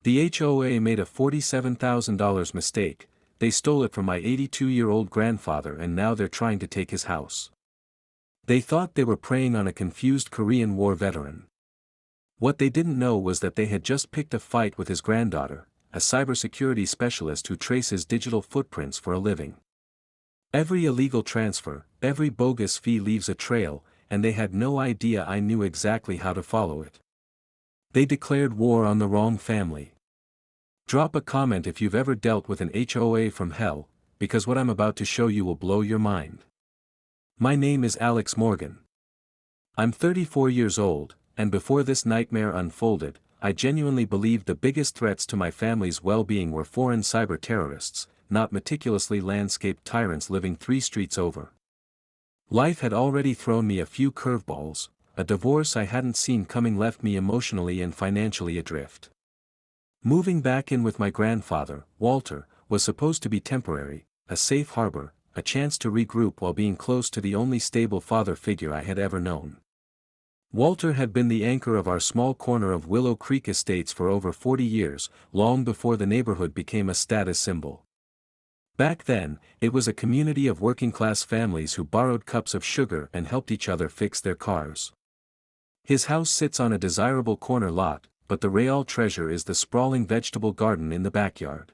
The HOA made a $47,000 mistake. They stole it from my 82-year-old grandfather and now they're trying to take his house. They thought they were preying on a confused Korean War veteran. What they didn't know was that they had just picked a fight with his granddaughter, a cybersecurity specialist who traces digital footprints for a living. Every illegal transfer, every bogus fee leaves a trail, and they had no idea I knew exactly how to follow it. They declared war on the wrong family. Drop a comment if you've ever dealt with an HOA from hell, because what I'm about to show you will blow your mind. My name is Alex Morgan. I'm 34 years old, and before this nightmare unfolded, I genuinely believed the biggest threats to my family's well-being were foreign cyber terrorists, not meticulously landscaped tyrants living 3 streets over. Life had already thrown me a few curveballs. A divorce I hadn't seen coming left me emotionally and financially adrift. Moving back in with my grandfather, Walter, was supposed to be temporary, a safe harbor, a chance to regroup while being close to the only stable father figure I had ever known. Walter had been the anchor of our small corner of Willow Creek Estates for over 40 years, long before the neighborhood became a status symbol. Back then, it was a community of working-class families who borrowed cups of sugar and helped each other fix their cars. His house sits on a desirable corner lot, but the real treasure is the sprawling vegetable garden in the backyard.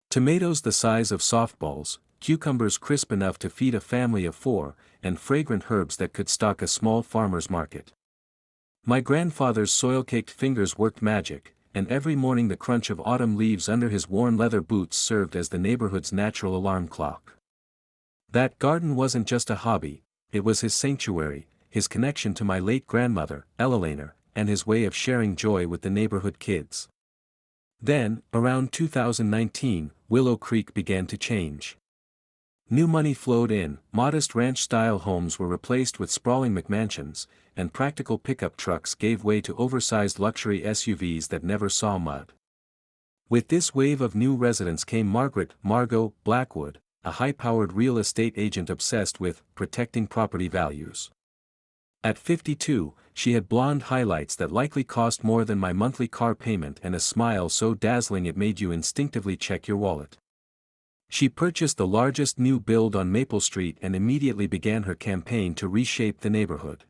Tomatoes the size of softballs, cucumbers crisp enough to feed a family of 4, and fragrant herbs that could stock a small farmer's market. My grandfather's soil-caked fingers worked magic, and every morning the crunch of autumn leaves under his worn leather boots served as the neighborhood's natural alarm clock. That garden wasn't just a hobby, it was his sanctuary, his connection to my late grandmother, Ella, and his way of sharing joy with the neighborhood kids. Then, around 2019, Willow Creek began to change. New money flowed in, modest ranch-style homes were replaced with sprawling McMansions, and practical pickup trucks gave way to oversized luxury SUVs that never saw mud. With this wave of new residents came Margot Blackwood, a high-powered real estate agent obsessed with protecting property values. At 52, she had blonde highlights that likely cost more than my monthly car payment and a smile so dazzling it made you instinctively check your wallet. She purchased the largest new build on Maple Street and immediately began her campaign to reshape the neighborhood.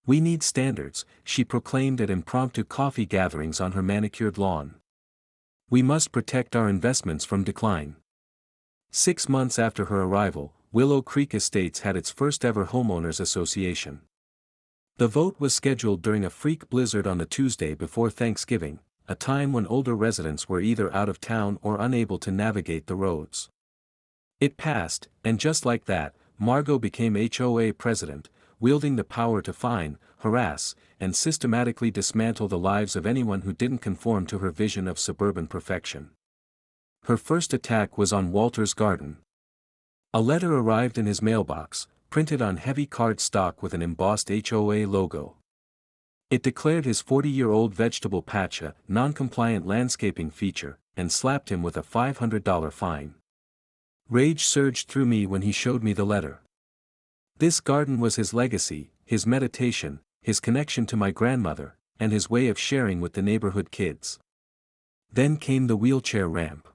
We need standards, she proclaimed at impromptu coffee gatherings on her manicured lawn. We must protect our investments from decline. 6 months after her arrival, Willow Creek Estates had its first ever homeowners association. The vote was scheduled during a freak blizzard on the Tuesday before Thanksgiving, a time when older residents were either out of town or unable to navigate the roads. It passed, and just like that, Margot became HOA president, wielding the power to fine, harass, and systematically dismantle the lives of anyone who didn't conform to her vision of suburban perfection. Her first attack was on Walter's garden. A letter arrived in his mailbox, printed on heavy cardstock with an embossed HOA logo. It declared his 40-year-old vegetable patch a non-compliant landscaping feature, and slapped him with a $500 fine. Rage surged through me when he showed me the letter. This garden was his legacy, his meditation, his connection to my grandmother, and his way of sharing with the neighborhood kids. Then came the wheelchair ramp.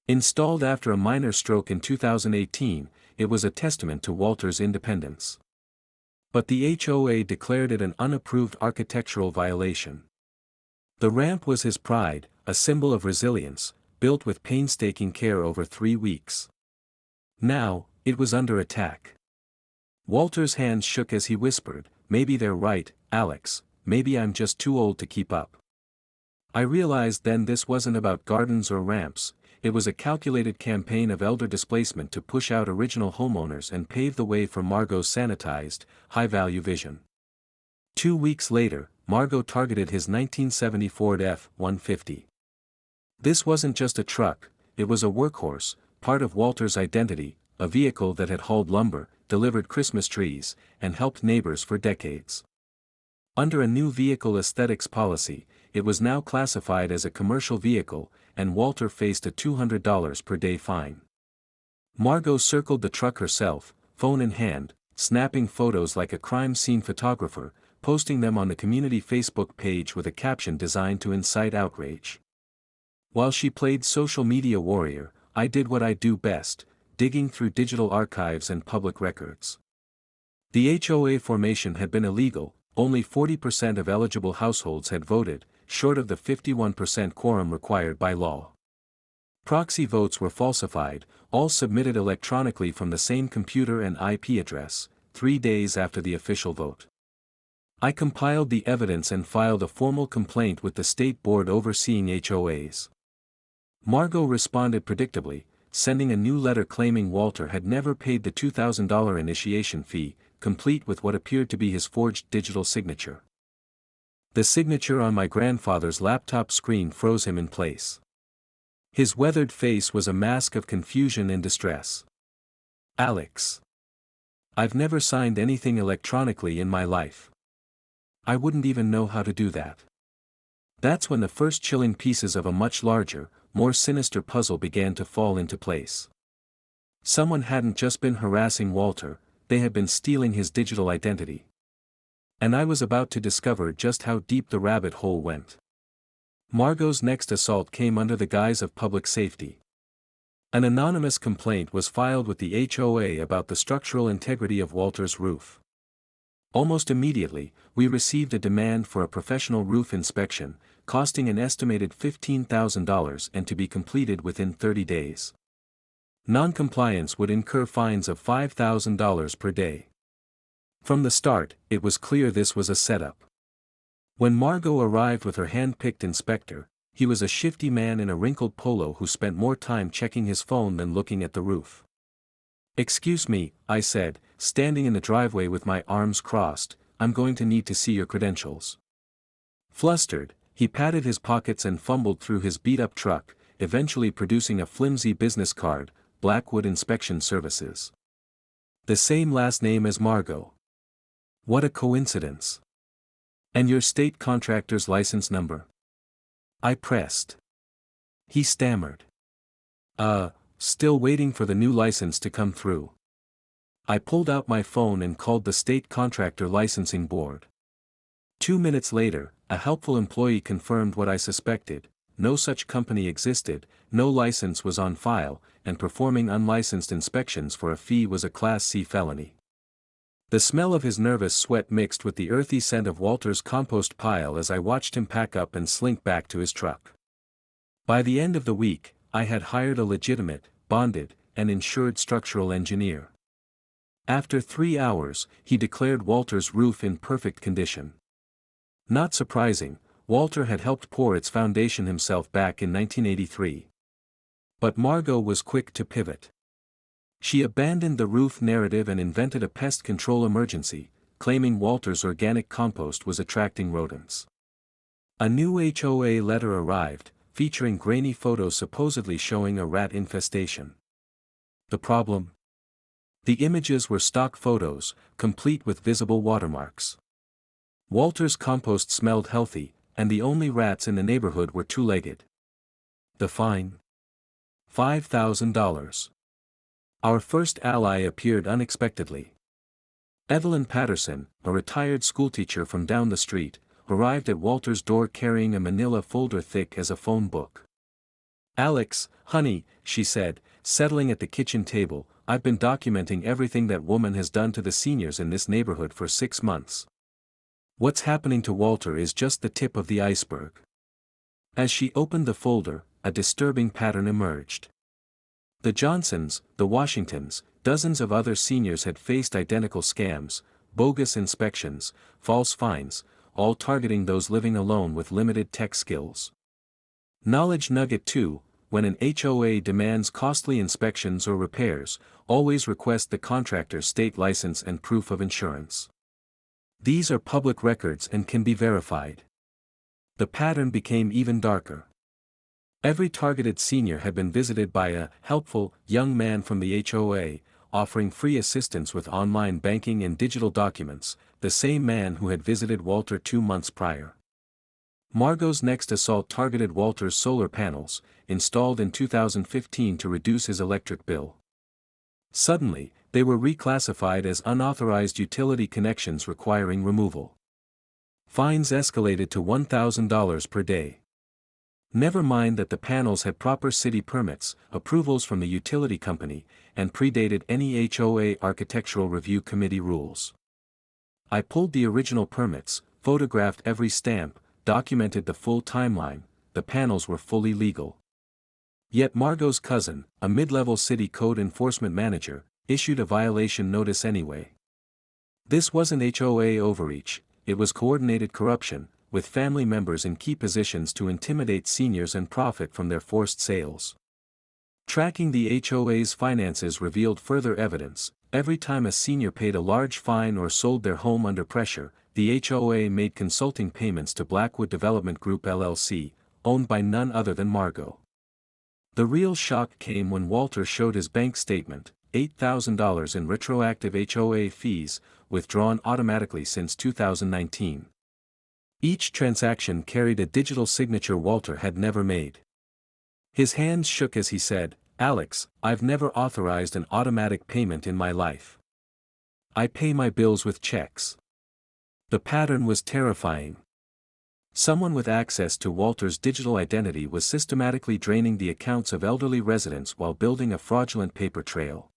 Installed after a minor stroke in 2018, it was a testament to Walter's independence. But the HOA declared it an unapproved architectural violation. The ramp was his pride, a symbol of resilience, built with painstaking care over 3 weeks. Now, it was under attack. Walter's hands shook as he whispered, "Maybe they're right, Alex, maybe I'm just too old to keep up." I realized then this wasn't about gardens or ramps, it was a calculated campaign of elder displacement to push out original homeowners and pave the way for Margot's sanitized, high-value vision. 2 weeks later, Margot targeted his 1970 Ford F-150. This wasn't just a truck, it was a workhorse, part of Walter's identity, a vehicle that had hauled lumber, delivered Christmas trees, and helped neighbors for decades. Under a new vehicle aesthetics policy, it was now classified as a commercial vehicle, and Walter faced a $200 per day fine. Margot circled the truck herself, phone in hand, snapping photos like a crime scene photographer, posting them on the community Facebook page with a caption designed to incite outrage. While she played social media warrior, I did what I do best, digging through digital archives and public records. The HOA formation had been illegal, only 40% of eligible households had voted, short of the 51% quorum required by law. Proxy votes were falsified, all submitted electronically from the same computer and IP address, 3 days after the official vote. I compiled the evidence and filed a formal complaint with the state board overseeing HOAs. Margot responded predictably, sending a new letter claiming Walter had never paid the $2,000 initiation fee, complete with what appeared to be his forged digital signature. The signature on my grandfather's laptop screen froze him in place. His weathered face was a mask of confusion and distress. "Alex. I've never signed anything electronically in my life. I wouldn't even know how to do that." That's when the first chilling pieces of a much larger, more sinister puzzle began to fall into place. Someone hadn't just been harassing Walter, they had been stealing his digital identity. And I was about to discover just how deep the rabbit hole went. Margot's next assault came under the guise of public safety. An anonymous complaint was filed with the HOA about the structural integrity of Walter's roof. Almost immediately, we received a demand for a professional roof inspection, costing an estimated $15,000 and to be completed within 30 days. Non-compliance would incur fines of $5,000 per day. From the start, it was clear this was a setup. When Margot arrived with her hand-picked inspector, he was a shifty man in a wrinkled polo who spent more time checking his phone than looking at the roof. "Excuse me," I said, standing in the driveway with my arms crossed, "I'm going to need to see your credentials." Flustered, he patted his pockets and fumbled through his beat-up truck, eventually producing a flimsy business card, Blackwood Inspection Services. The same last name as Margot. What a coincidence. "And your state contractor's license number?" I pressed. He stammered. Still waiting for the new license to come through." I pulled out my phone and called the state contractor licensing board. 2 minutes later, a helpful employee confirmed what I suspected: no such company existed, no license was on file, and performing unlicensed inspections for a fee was a Class C felony. The smell of his nervous sweat mixed with the earthy scent of Walter's compost pile as I watched him pack up and slink back to his truck. By the end of the week, I had hired a legitimate, bonded, and insured structural engineer. After 3 hours, he declared Walter's roof in perfect condition. Not surprising, Walter had helped pour its foundation himself back in 1983. But Margot was quick to pivot. She abandoned the roof narrative and invented a pest control emergency, claiming Walter's organic compost was attracting rodents. A new HOA letter arrived, featuring grainy photos supposedly showing a rat infestation. The problem? The images were stock photos, complete with visible watermarks. Walter's compost smelled healthy, and the only rats in the neighborhood were two-legged. The fine? $5,000. Our first ally appeared unexpectedly. Evelyn Patterson, a retired schoolteacher from down the street, arrived at Walter's door carrying a manila folder thick as a phone book. "Alex, honey," she said, settling at the kitchen table, "I've been documenting everything that woman has done to the seniors in this neighborhood for 6 months. What's happening to Walter is just the tip of the iceberg." As she opened the folder, a disturbing pattern emerged. The Johnsons, the Washingtons, dozens of other seniors had faced identical scams, bogus inspections, false fines, all targeting those living alone with limited tech skills. Knowledge nugget 2: when an HOA demands costly inspections or repairs, always request the contractor's state license and proof of insurance. These are public records and can be verified. The pattern became even darker. Every targeted senior had been visited by a helpful young man from the HOA, offering free assistance with online banking and digital documents, the same man who had visited Walter 2 months prior. Margot's next assault targeted Walter's solar panels, installed in 2015 to reduce his electric bill. Suddenly, they were reclassified as unauthorized utility connections requiring removal. Fines escalated to $1,000 per day. Never mind that the panels had proper city permits, approvals from the utility company, and predated any HOA Architectural Review Committee rules. I pulled the original permits, photographed every stamp, documented the full timeline. The panels were fully legal. Yet Margot's cousin, a mid-level city code enforcement manager, issued a violation notice anyway. This wasn't HOA overreach, it was coordinated corruption, with family members in key positions to intimidate seniors and profit from their forced sales. Tracking the HOA's finances revealed further evidence. Every time a senior paid a large fine or sold their home under pressure, the HOA made consulting payments to Blackwood Development Group LLC, owned by none other than Margot. The real shock came when Walter showed his bank statement, $8,000 in retroactive HOA fees, withdrawn automatically since 2019. Each transaction carried a digital signature Walter had never made. His hands shook as he said, "Alex, I've never authorized an automatic payment in my life. I pay my bills with checks." The pattern was terrifying. Someone with access to Walter's digital identity was systematically draining the accounts of elderly residents while building a fraudulent paper trail.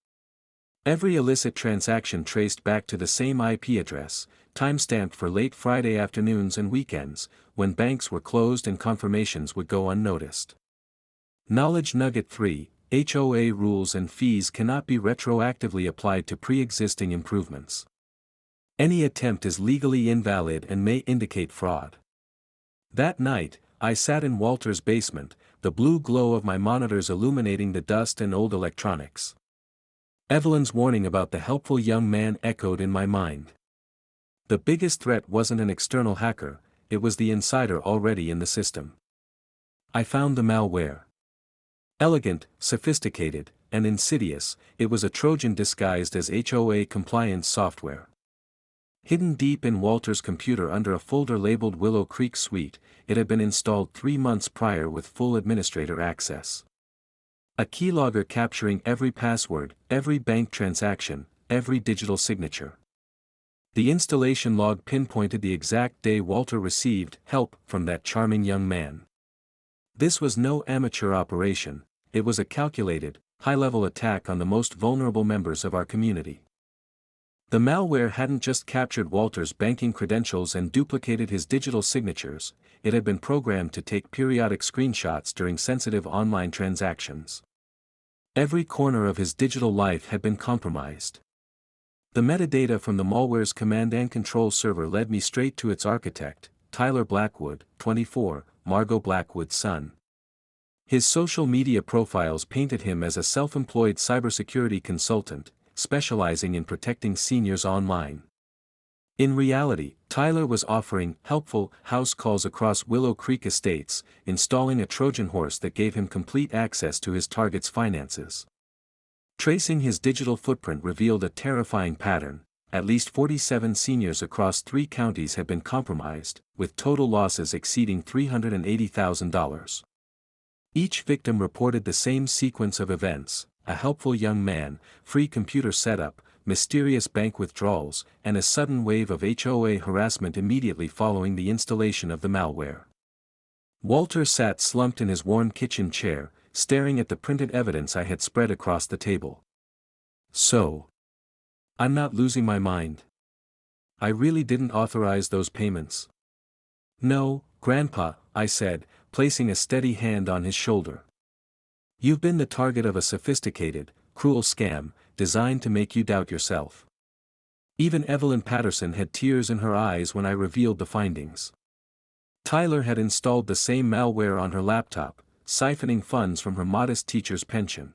Every illicit transaction traced back to the same IP address, time-stamped for late Friday afternoons and weekends, when banks were closed and confirmations would go unnoticed. Knowledge Nugget 3: HOA rules and fees cannot be retroactively applied to pre-existing improvements. Any attempt is legally invalid and may indicate fraud. That night, I sat in Walter's basement, the blue glow of my monitors illuminating the dust and old electronics. Evelyn's warning about the helpful young man echoed in my mind. The biggest threat wasn't an external hacker, it was the insider already in the system. I found the malware. Elegant, sophisticated, and insidious, it was a Trojan disguised as HOA compliance software. Hidden deep in Walter's computer under a folder labeled Willow Creek Suite, it had been installed 3 months prior with full administrator access. A keylogger capturing every password, every bank transaction, every digital signature. The installation log pinpointed the exact day Walter received help from that charming young man. This was no amateur operation, it was a calculated, high-level attack on the most vulnerable members of our community. The malware hadn't just captured Walter's banking credentials and duplicated his digital signatures, it had been programmed to take periodic screenshots during sensitive online transactions. Every corner of his digital life had been compromised. The metadata from the malware's command and control server led me straight to its architect, Tyler Blackwood, 24, Margot Blackwood's son. His social media profiles painted him as a self-employed cybersecurity consultant, specializing in protecting seniors online. In reality, Tyler was offering helpful house calls across Willow Creek estates, installing a Trojan horse that gave him complete access to his target's finances. Tracing his digital footprint revealed a terrifying pattern. At least 47 seniors across 3 counties had been compromised, with total losses exceeding $380,000. Each victim reported the same sequence of events: a helpful young man, free computer setup, mysterious bank withdrawals, and a sudden wave of HOA harassment immediately following the installation of the malware. Walter sat slumped in his worn kitchen chair, staring at the printed evidence I had spread across the table. So, I'm not losing my mind. I really didn't authorize those payments. No, Grandpa, I said, placing a steady hand on his shoulder. You've been the target of a sophisticated, cruel scam, designed to make you doubt yourself. Even Evelyn Patterson had tears in her eyes when I revealed the findings. Tyler had installed the same malware on her laptop, siphoning funds from her modest teacher's pension.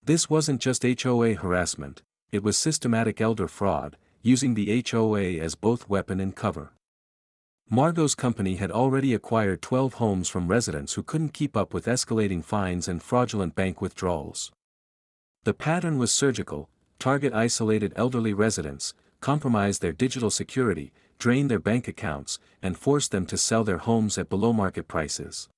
This wasn't just HOA harassment, it was systematic elder fraud, using the HOA as both weapon and cover. Margot's company had already acquired 12 homes from residents who couldn't keep up with escalating fines and fraudulent bank withdrawals. The pattern was surgical: target isolated elderly residents, compromise their digital security, drain their bank accounts, and force them to sell their homes at below-market prices.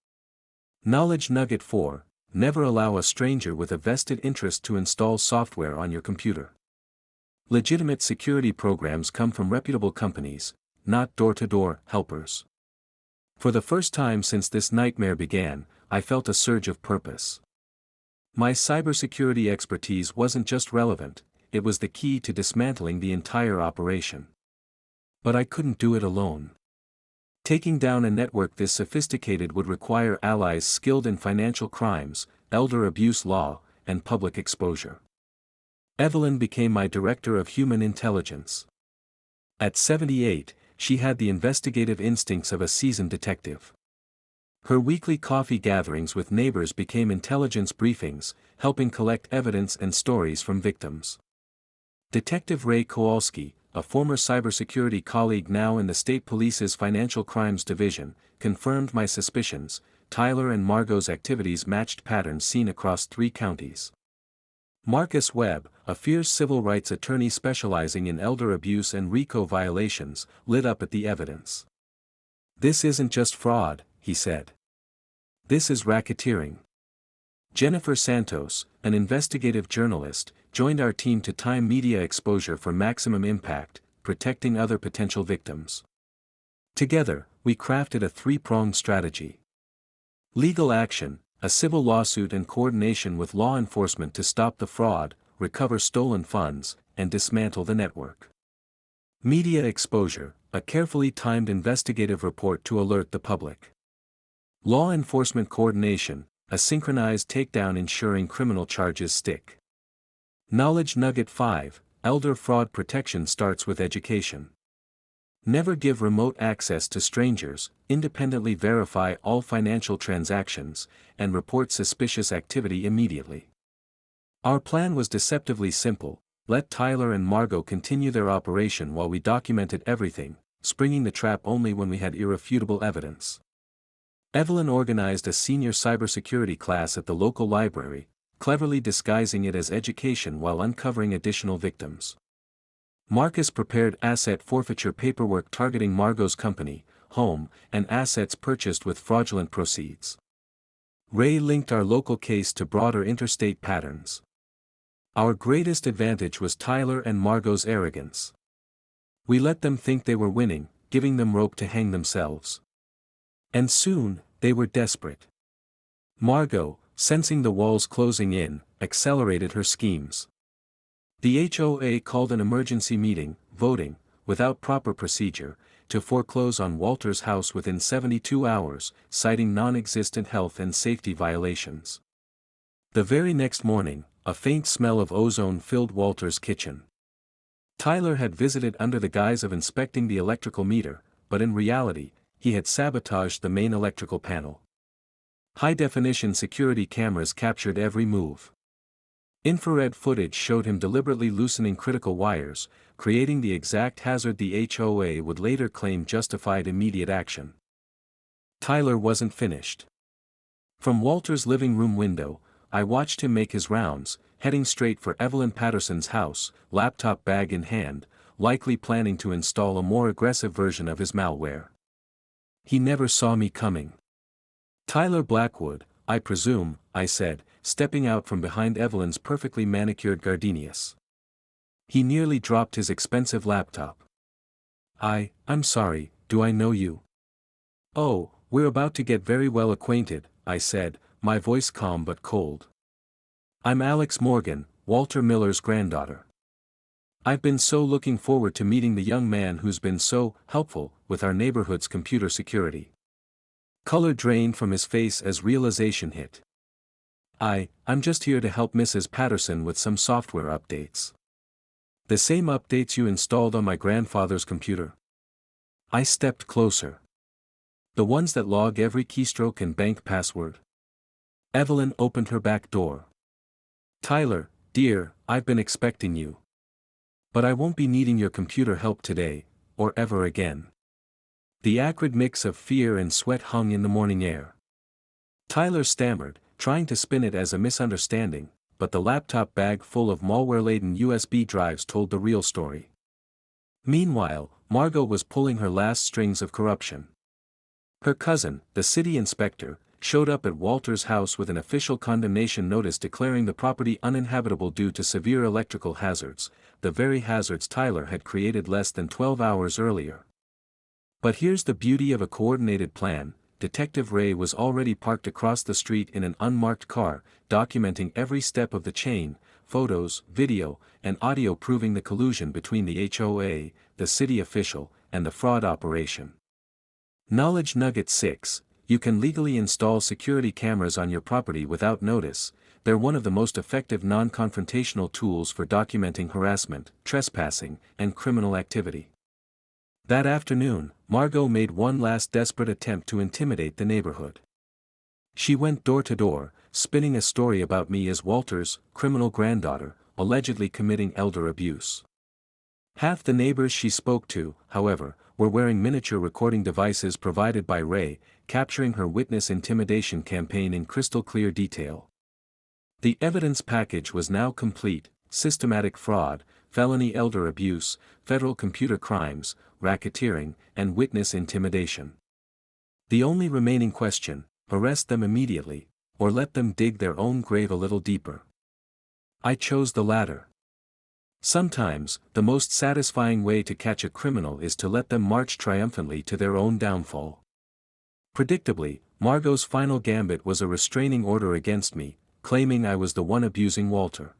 Knowledge Nugget 4: never allow a stranger with a vested interest to install software on your computer. Legitimate security programs come from reputable companies, not door-to-door helpers. For the first time since this nightmare began, I felt a surge of purpose. My cybersecurity expertise wasn't just relevant, it was the key to dismantling the entire operation. But I couldn't do it alone. Taking down a network this sophisticated would require allies skilled in financial crimes, elder abuse law, and public exposure. Evelyn became my director of human intelligence. At 78, she had the investigative instincts of a seasoned detective. Her weekly coffee gatherings with neighbors became intelligence briefings, helping collect evidence and stories from victims. Detective Ray Kowalski, a former cybersecurity colleague now in the state police's financial crimes division, confirmed my suspicions. Tyler and Margot's activities matched patterns seen across 3 counties. Marcus Webb, a fierce civil rights attorney specializing in elder abuse and RICO violations, lit up at the evidence. "This isn't just fraud," he said. "This is racketeering." Jennifer Santos, an investigative journalist, joined our team to time media exposure for maximum impact, protecting other potential victims. Together, we crafted a 3-pronged strategy. Legal action, a civil lawsuit and coordination with law enforcement to stop the fraud, recover stolen funds, and dismantle the network. Media exposure, a carefully timed investigative report to alert the public. Law enforcement coordination, a synchronized takedown ensuring criminal charges stick. Knowledge nugget 5, elder fraud protection starts with education. Never give remote access to strangers, independently verify all financial transactions, and report suspicious activity immediately. Our plan was deceptively simple: let Tyler and Margot continue their operation while we documented everything, springing the trap only when we had irrefutable evidence. Evelyn organized a senior cybersecurity class at the local library, cleverly disguising it as education while uncovering additional victims. Marcus prepared asset forfeiture paperwork targeting Margot's company, home, and assets purchased with fraudulent proceeds. Ray linked our local case to broader interstate patterns. Our greatest advantage was Tyler and Margot's arrogance. We let them think they were winning, giving them rope to hang themselves. And soon, they were desperate. Margot, sensing the walls closing in, accelerated her schemes. The HOA called an emergency meeting, voting, without proper procedure, to foreclose on Walter's house within 72 hours, citing non-existent health and safety violations. The very next morning, a faint smell of ozone filled Walter's kitchen. Tyler had visited under the guise of inspecting the electrical meter, but in reality, he had sabotaged the main electrical panel. High-definition security cameras captured every move. Infrared footage showed him deliberately loosening critical wires, creating the exact hazard the HOA would later claim justified immediate action. Tyler wasn't finished. From Walter's living room window, I watched him make his rounds, heading straight for Evelyn Patterson's house, laptop bag in hand, likely planning to install a more aggressive version of his malware. He never saw me coming. "Tyler Blackwood, I presume," I said, stepping out from behind Evelyn's perfectly manicured gardenias. He nearly dropped his expensive laptop. I'm sorry, do I know you?" "Oh, we're about to get very well acquainted," I said, my voice calm but cold. "I'm Alex Morgan, Walter Miller's granddaughter. I've been so looking forward to meeting the young man who's been so helpful with our neighborhood's computer security." Color drained from his face as realization hit. I'm just here to help Mrs. Patterson with some software updates." "The same updates you installed on my grandfather's computer?" I stepped closer. "The ones that log every keystroke and bank password?" Evelyn opened her back door. "Tyler, dear, I've been expecting you. But I won't be needing your computer help today, or ever again." The acrid mix of fear and sweat hung in the morning air. Tyler stammered, trying to spin it as a misunderstanding, but the laptop bag full of malware-laden USB drives told the real story. Meanwhile, Margot was pulling her last strings of corruption. Her cousin, the city inspector, showed up at Walter's house with an official condemnation notice declaring the property uninhabitable due to severe electrical hazards, the very hazards Tyler had created less than 12 hours earlier. But here's the beauty of a coordinated plan. Detective Ray was already parked across the street in an unmarked car, documenting every step of the chain, photos, video, and audio proving the collusion between the HOA, the city official, and the fraud operation. Knowledge Nugget 6: You can legally install security cameras on your property without notice. They're one of the most effective non-confrontational tools for documenting harassment, trespassing, and criminal activity. That afternoon, Margot made one last desperate attempt to intimidate the neighborhood. She went door to door, spinning a story about me as Walter's criminal granddaughter, allegedly committing elder abuse. Half the neighbors she spoke to, however, were wearing miniature recording devices provided by Ray, capturing her witness intimidation campaign in crystal clear detail. The evidence package was now complete: systematic fraud, felony elder abuse, federal computer crimes, racketeering, and witness intimidation. The only remaining question: arrest them immediately, or let them dig their own grave a little deeper. I chose the latter. Sometimes, the most satisfying way to catch a criminal is to let them march triumphantly to their own downfall. Predictably, Margot's final gambit was a restraining order against me, claiming I was the one abusing Walter.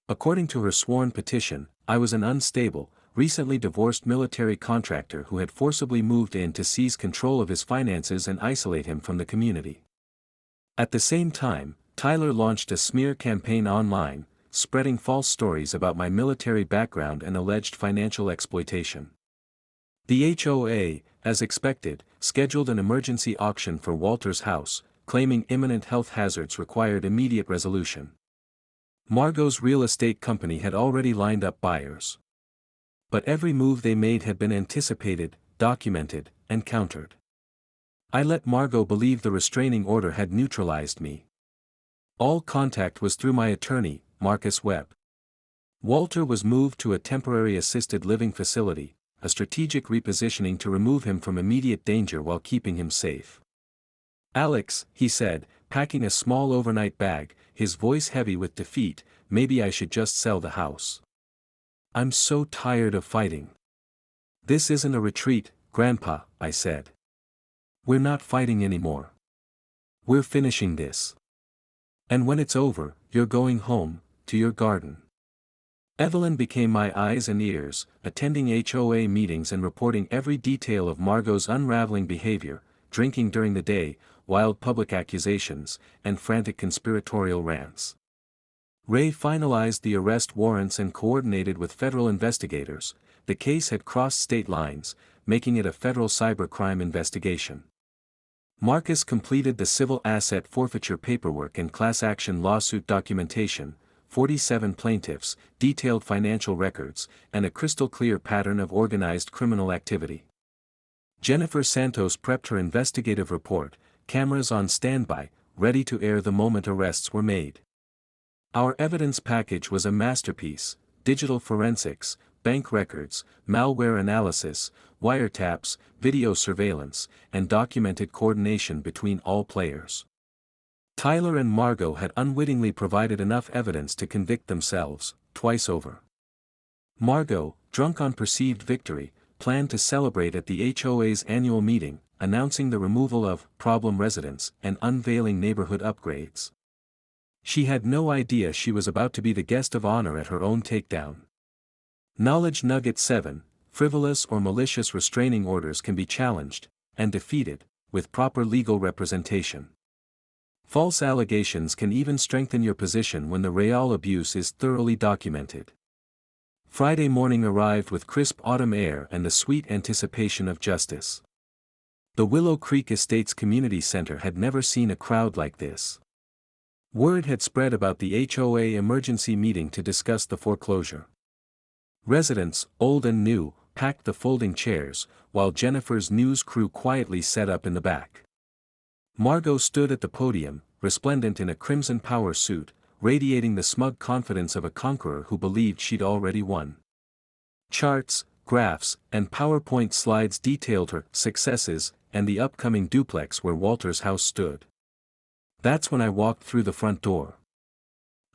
According to her sworn petition, I was an unstable, recently divorced military contractor who had forcibly moved in to seize control of his finances and isolate him from the community. At the same time, Tyler launched a smear campaign online, spreading false stories about my military background and alleged financial exploitation. The HOA, as expected, scheduled an emergency auction for Walter's house, claiming imminent health hazards required immediate resolution. Margot's real estate company had already lined up buyers. But every move they made had been anticipated, documented, and countered. I let Margot believe the restraining order had neutralized me. All contact was through my attorney, Marcus Webb. Walter was moved to a temporary assisted living facility, a strategic repositioning to remove him from immediate danger while keeping him safe. "Alex," he said, packing a small overnight bag, his voice heavy with defeat, "maybe I should just sell the house. I'm so tired of fighting." "This isn't a retreat, Grandpa," I said. "We're not fighting anymore. We're finishing this. And when it's over, you're going home, to your garden." Evelyn became my eyes and ears, attending HOA meetings and reporting every detail of Margot's unraveling behavior: drinking during the day, wild public accusations, and frantic conspiratorial rants. Ray finalized the arrest warrants and coordinated with federal investigators. The case had crossed state lines, making it a federal cybercrime investigation. Marcus completed the civil asset forfeiture paperwork and class action lawsuit documentation: 47 plaintiffs, detailed financial records, and a crystal-clear pattern of organized criminal activity. Jennifer Santos prepped her investigative report, cameras on standby, ready to air the moment arrests were made. Our evidence package was a masterpiece: digital forensics, bank records, malware analysis, wiretaps, video surveillance, and documented coordination between all players. Tyler and Margot had unwittingly provided enough evidence to convict themselves, twice over. Margot, drunk on perceived victory, planned to celebrate at the HOA's annual meeting, announcing the removal of problem residents and unveiling neighborhood upgrades. She had no idea she was about to be the guest of honor at her own takedown. Knowledge Nugget 7: Frivolous or malicious restraining orders can be challenged, and defeated, with proper legal representation. False allegations can even strengthen your position when the real abuse is thoroughly documented. Friday morning arrived with crisp autumn air and the sweet anticipation of justice. The Willow Creek Estates Community Center had never seen a crowd like this. Word had spread about the HOA emergency meeting to discuss the foreclosure. Residents, old and new, packed the folding chairs, while Jennifer's news crew quietly set up in the back. Margot stood at the podium, resplendent in a crimson power suit, radiating the smug confidence of a conqueror who believed she'd already won. Charts, graphs, and PowerPoint slides detailed her successes and the upcoming duplex where Walter's house stood. That's when I walked through the front door.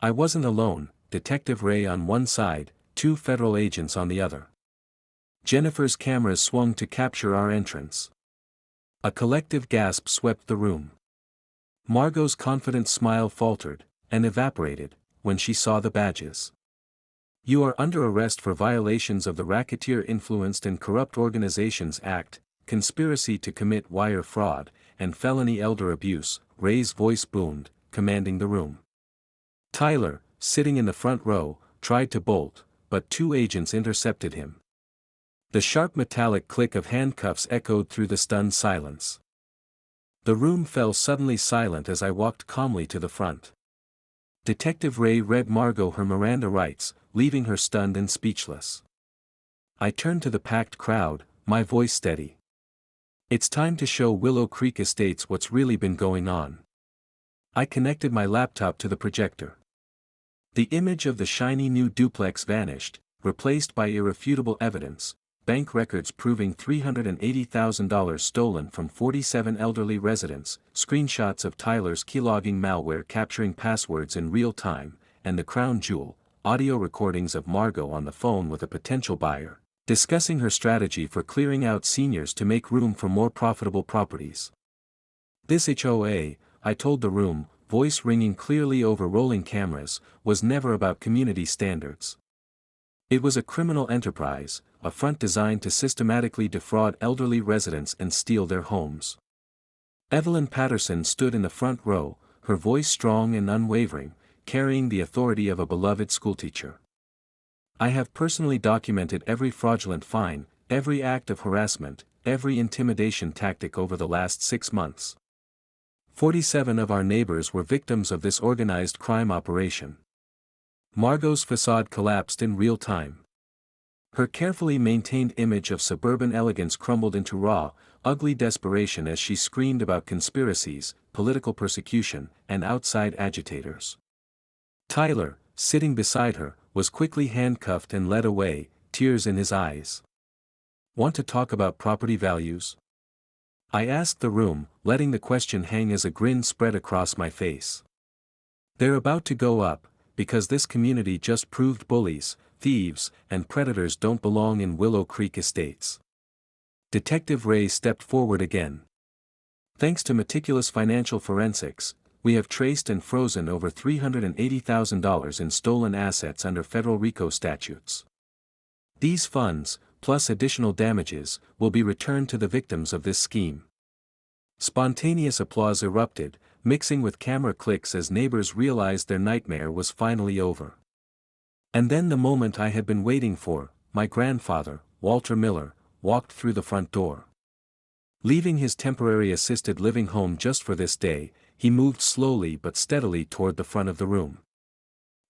I wasn't alone: Detective Ray on one side, 2 federal agents on the other. Jennifer's cameras swung to capture our entrance. A collective gasp swept the room. Margot's confident smile faltered, and evaporated, when she saw the badges. "You are under arrest for violations of the Racketeer Influenced and Corrupt Organizations Act, conspiracy to commit wire fraud, and felony elder abuse," Ray's voice boomed, commanding the room. Tyler, sitting in the front row, tried to bolt, but two agents intercepted him. The sharp metallic click of handcuffs echoed through the stunned silence. The room fell suddenly silent as I walked calmly to the front. Detective Ray read Margot her Miranda rights, leaving her stunned and speechless. I turned to the packed crowd, my voice steady. "It's time to show Willow Creek Estates what's really been going on." I connected my laptop to the projector. The image of the shiny new duplex vanished, replaced by irrefutable evidence, bank records proving $380,000 stolen from 47 elderly residents, screenshots of Tyler's keylogging malware capturing passwords in real time, and the crown jewel, audio recordings of Margot on the phone with a potential buyer, discussing her strategy for clearing out seniors to make room for more profitable properties. "This HOA," I told the room, voice ringing clearly over rolling cameras, "was never about community standards. It was a criminal enterprise, a front designed to systematically defraud elderly residents and steal their homes." Evelyn Patterson stood in the front row, her voice strong and unwavering, carrying the authority of a beloved schoolteacher. "I have personally documented every fraudulent fine, every act of harassment, every intimidation tactic over the last 6 months. 47 of our neighbors were victims of this organized crime operation." Margot's facade collapsed in real time. Her carefully maintained image of suburban elegance crumbled into raw, ugly desperation as she screamed about conspiracies, political persecution, and outside agitators. Tyler, sitting beside her, was quickly handcuffed and led away, tears in his eyes. "Want to talk about property values?" I asked the room, letting the question hang as a grin spread across my face. "They're about to go up, because this community just proved bullies, thieves, and predators don't belong in Willow Creek Estates." Detective Ray stepped forward again. "Thanks to meticulous financial forensics, we have traced and frozen over $380,000 in stolen assets under federal RICO statutes. These funds, plus additional damages, will be returned to the victims of this scheme." Spontaneous applause erupted, mixing with camera clicks as neighbors realized their nightmare was finally over. And then the moment I had been waiting for, my grandfather, Walter Miller, walked through the front door. Leaving his temporary assisted living home just for this day, he moved slowly but steadily toward the front of the room.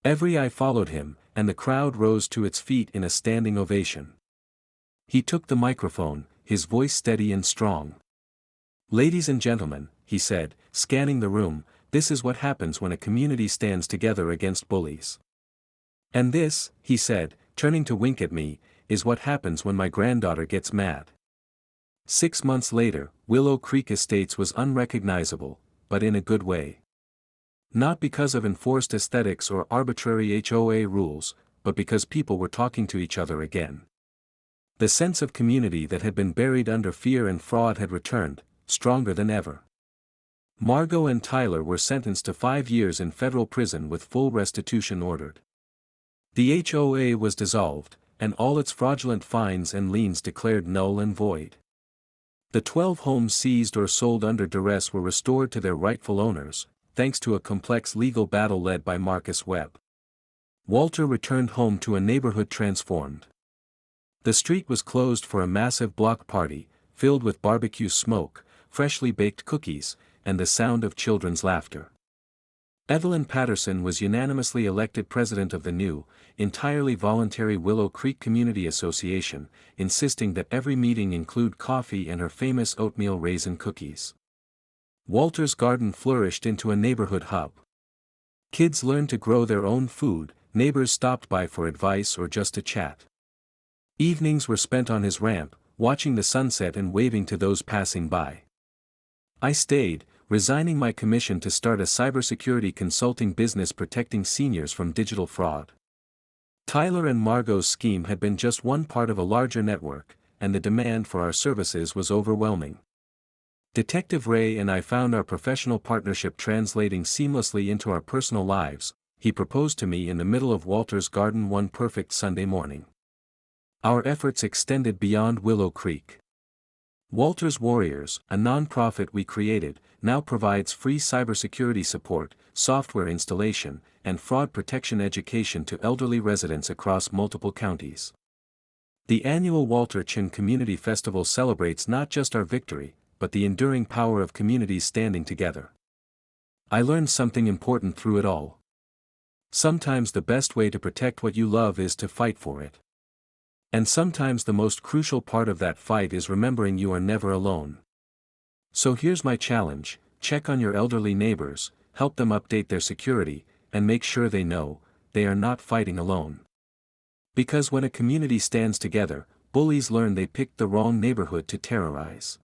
Every eye followed him, and the crowd rose to its feet in a standing ovation. He took the microphone, his voice steady and strong. "Ladies and gentlemen," he said, scanning the room, "this is what happens when a community stands together against bullies. And this," he said, turning to wink at me, "is what happens when my granddaughter gets mad." 6 months later, Willow Creek Estates was unrecognizable, but in a good way. Not because of enforced aesthetics or arbitrary HOA rules, but because people were talking to each other again. The sense of community that had been buried under fear and fraud had returned, stronger than ever. Margot and Tyler were sentenced to 5 years in federal prison with full restitution ordered. The HOA was dissolved, and all its fraudulent fines and liens declared null and void. The 12 homes seized or sold under duress were restored to their rightful owners, thanks to a complex legal battle led by Marcus Webb. Walter returned home to a neighborhood transformed. The street was closed for a massive block party, filled with barbecue smoke, freshly baked cookies, and the sound of children's laughter. Evelyn Patterson was unanimously elected president of the new, entirely voluntary Willow Creek Community Association, insisting that every meeting include coffee and her famous oatmeal raisin cookies. Walter's garden flourished into a neighborhood hub. Kids learned to grow their own food, neighbors stopped by for advice or just to chat. Evenings were spent on his ramp, watching the sunset and waving to those passing by. I stayed, resigning my commission to start a cybersecurity consulting business protecting seniors from digital fraud. Tyler and Margot's scheme had been just one part of a larger network, and the demand for our services was overwhelming. Detective Ray and I found our professional partnership translating seamlessly into our personal lives. He proposed to me in the middle of Walter's garden one perfect Sunday morning. Our efforts extended beyond Willow Creek. Walter's Warriors, a non-profit we created, now provides free cybersecurity support, software installation, and fraud protection education to elderly residents across multiple counties. The annual Walter Chin Community Festival celebrates not just our victory, but the enduring power of communities standing together. I learned something important through it all. Sometimes the best way to protect what you love is to fight for it. And sometimes the most crucial part of that fight is remembering you are never alone. So here's my challenge: check on your elderly neighbors, help them update their security, and make sure they know they are not fighting alone. Because when a community stands together, bullies learn they picked the wrong neighborhood to terrorize.